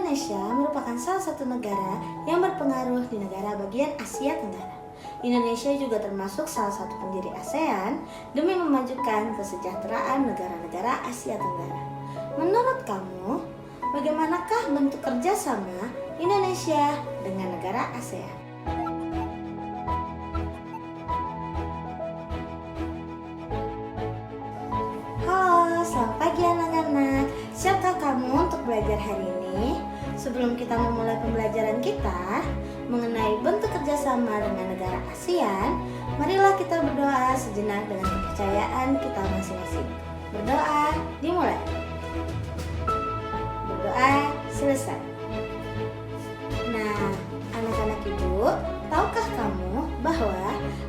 Indonesia merupakan salah satu negara yang berpengaruh di negara bagian Asia Tenggara. Indonesia juga termasuk salah satu pendiri ASEAN demi memajukan kesejahteraan negara-negara Asia Tenggara. Menurut kamu, bagaimanakah bentuk kerjasama Indonesia dengan negara ASEAN? Halo, selamat pagi anak-anak. Siapkah kamu untuk belajar hari ini? Sebelum kita memulai pembelajaran kita mengenai bentuk kerjasama dengan negara ASEAN, marilah kita berdoa sejenak dengan kepercayaan kita masing-masing. Berdoa dimulai. Berdoa selesai. Nah, anak-anak ibu, tahukah kamu bahwa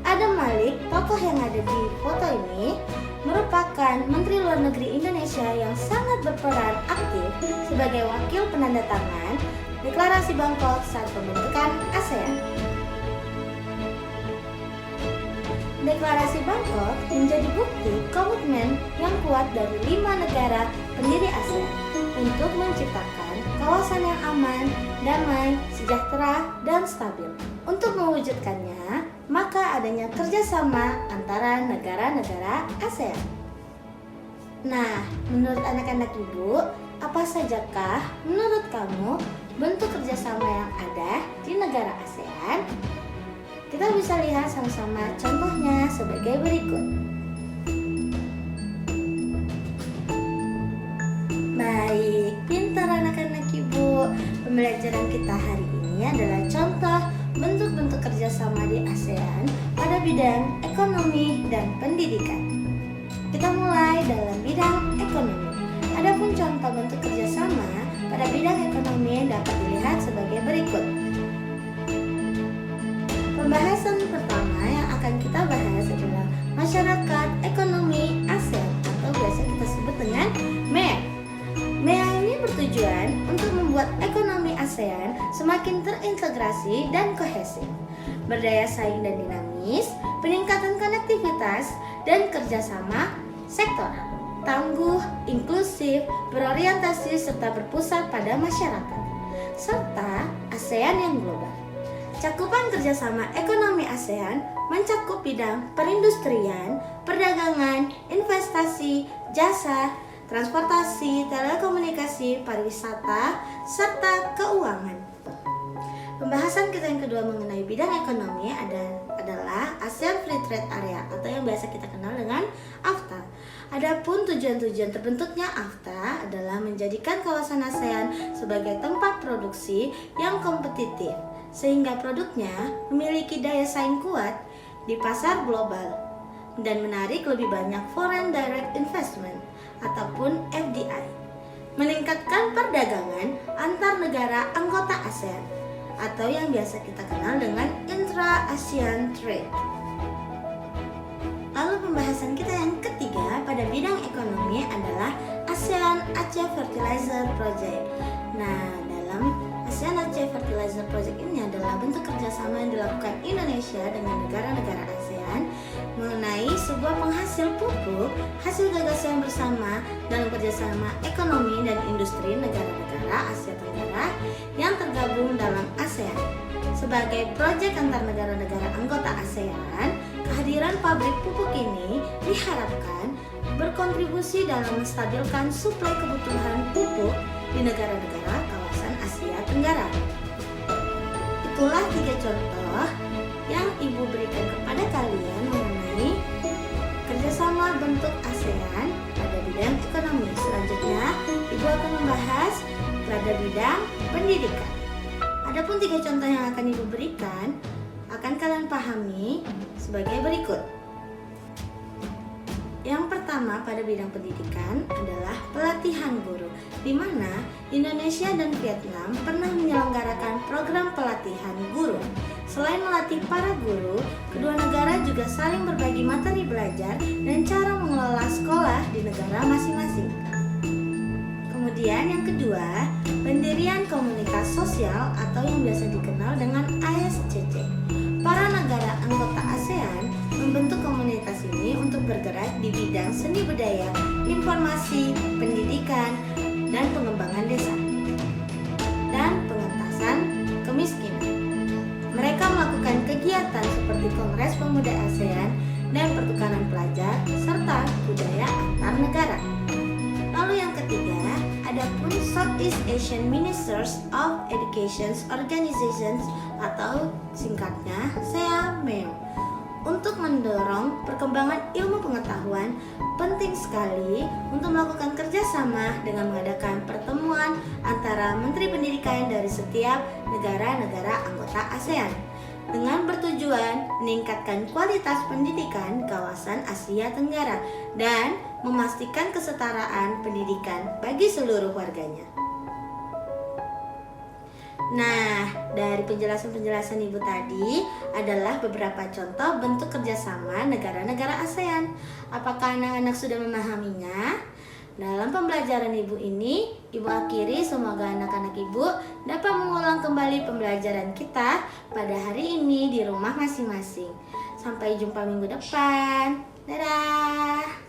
Adam Malik, tokoh yang ada di foto ini, merupakan Menteri Luar Negeri Indonesia yang sangat berperan aktif sebagai wakil penandatangan Deklarasi Bangkok saat pembentukan ASEAN. Deklarasi Bangkok menjadi bukti komitmen yang kuat dari 5 negara pendiri ASEAN untuk menciptakan kawasan yang aman, damai, sejahtera, dan stabil. Untuk mewujudkannya, maka adanya kerjasama antara negara-negara ASEAN. Nah, menurut anak-anak ibu, apa sajakah menurut kamu bentuk kerjasama yang ada di negara ASEAN? Kita bisa lihat sama-sama contohnya sebagai berikut. Baik, pintar anak-anak ibu. Pembelajaran kita hari ini adalah contoh bentuk-bentuk kerjasama di ASEAN pada bidang ekonomi dan pendidikan. Kita mulai dalam bidang ekonomi. Adapun contoh bentuk kerjasama pada bidang ekonomi dapat dilihat sebagai berikut. Pembahasan pertama yang akan kita bahas adalah masyarakat ekonomi ASEAN atau biasa kita sebut dengan MEA. MEA ini bertujuan untuk membuat ekonomi ASEAN semakin terintegrasi dan kohesif, berdaya saing dan dinamis, peningkatan konektivitas dan kerjasama sektor, tangguh, inklusif, berorientasi serta berpusat pada masyarakat, serta ASEAN yang global. Cakupan kerjasama ekonomi ASEAN mencakup bidang perindustrian, perdagangan, investasi, jasa, transportasi, telekomunikasi, pariwisata, serta keuangan. Pembahasan kita yang kedua mengenai bidang ekonomi adalah ASEAN Free Trade Area atau yang biasa kita kenal dengan AFTA. Adapun tujuan-tujuan terbentuknya AFTA adalah menjadikan kawasan ASEAN sebagai tempat produksi yang kompetitif, sehingga produknya memiliki daya saing kuat di pasar global dan menarik lebih banyak foreign direct investment ataupun FDI, meningkatkan perdagangan antar negara anggota ASEAN atau yang biasa kita kenal dengan intra-ASEAN trade. Lalu pembahasan kita yang ketiga pada bidang ekonomi adalah ASEAN Aceh Fertilizer Project. Nah, dalam ASEAN Aceh Fertilizer Project ini adalah bentuk kerjasama yang dilakukan Indonesia dengan negara-negara ASEAN mengenai sebuah penghasil pupuk hasil gagasan bersama dalam kerjasama ekonomi dan industri negara-negara Asia Tenggara yang tergabung dalam ASEAN. Sebagai proyek antar negara-negara anggota ASEAN, kehadiran pabrik pupuk ini diharapkan berkontribusi dalam menstabilkan suplai kebutuhan pupuk di negara-negara kawasan Asia Tenggara. Itulah 3 contoh yang Ibu berikan kepada kalian mengenai kerjasama bentuk ASEAN pada bidang ekonomi. Selanjutnya, Ibu akan membahas pada bidang pendidikan. Adapun 3 contoh yang akan Ibu berikan akan kalian pahami sebagai berikut. Yang pertama pada bidang pendidikan adalah pelatihan guru, di mana Indonesia dan Vietnam pernah menyelenggarakan program pelatihan guru. Selain melatih para guru, kedua negara juga saling berbagi materi belajar dan cara mengelola sekolah di negara masing-masing. Kemudian yang kedua, pendirian komunitas sosial atau yang biasa dikenal dengan ASCC. Para negara anggota ASEAN membentuk komunitas ini untuk bergerak di bidang seni budaya, informasi, pendidikan, dan pengembangan desa. pemuda ASEAN dan pertukaran pelajar serta budaya antar negara. Lalu yang ketiga, adapun Southeast Asian Ministers of Education Organizations atau singkatnya SEAMEO. Untuk mendorong perkembangan ilmu pengetahuan, penting sekali untuk melakukan kerjasama dengan mengadakan pertemuan antara Menteri Pendidikan dari setiap negara-negara anggota ASEAN dengan bertujuan meningkatkan kualitas pendidikan kawasan Asia Tenggara dan memastikan kesetaraan pendidikan bagi seluruh warganya. Nah, dari penjelasan-penjelasan Ibu tadi adalah beberapa contoh bentuk kerjasama negara-negara ASEAN. Apakah anak-anak sudah memahaminya? Dalam pembelajaran Ibu ini, Ibu akhiri semoga anak-anak Ibu dapat mengulang kembali pembelajaran kita pada hari ini di rumah masing-masing. Sampai jumpa minggu depan. Dadah!